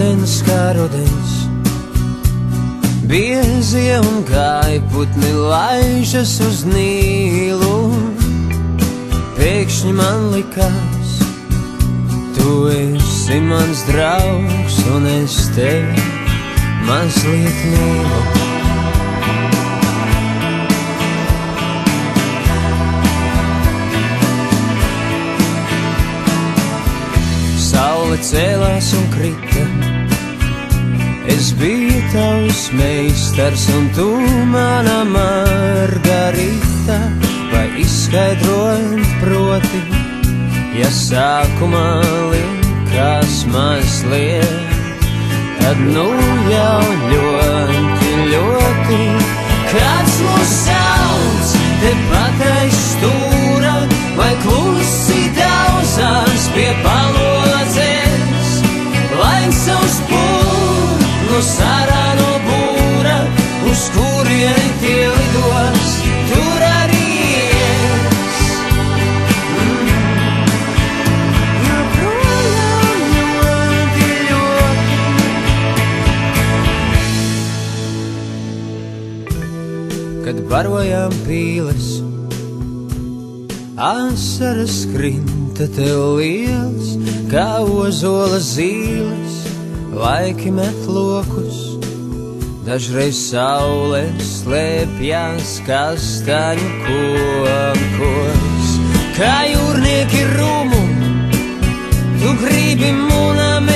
ūdens kā rudens, biezie un gaiputni laižas uz Nīlu. Pēkšņi man likās, tu esi mans draugs, un es tevi mazliet mīlu. Saule cēlās un krita, es biju tavs meistars, un tu mana Margarita. Vai izskaidrojot proti, ja sākumā likās mazliet, tad nu jau ļoti, ļoti. Kāds mūs sauc tepat aiz stūra, vai klusi daudzās pie palodzes, laiks savus pūnus ārā no būra, uz kurieni tie lidos, tur arī es. Joprojām ļoti, ļoti. Kad barojām pīles, asaras krinta tev liels, kā ozola zīles, laiki met lokus. Dažreiz saule slēpjas kastaņu kokos, kā jūrnieki rumu, tu gribi munam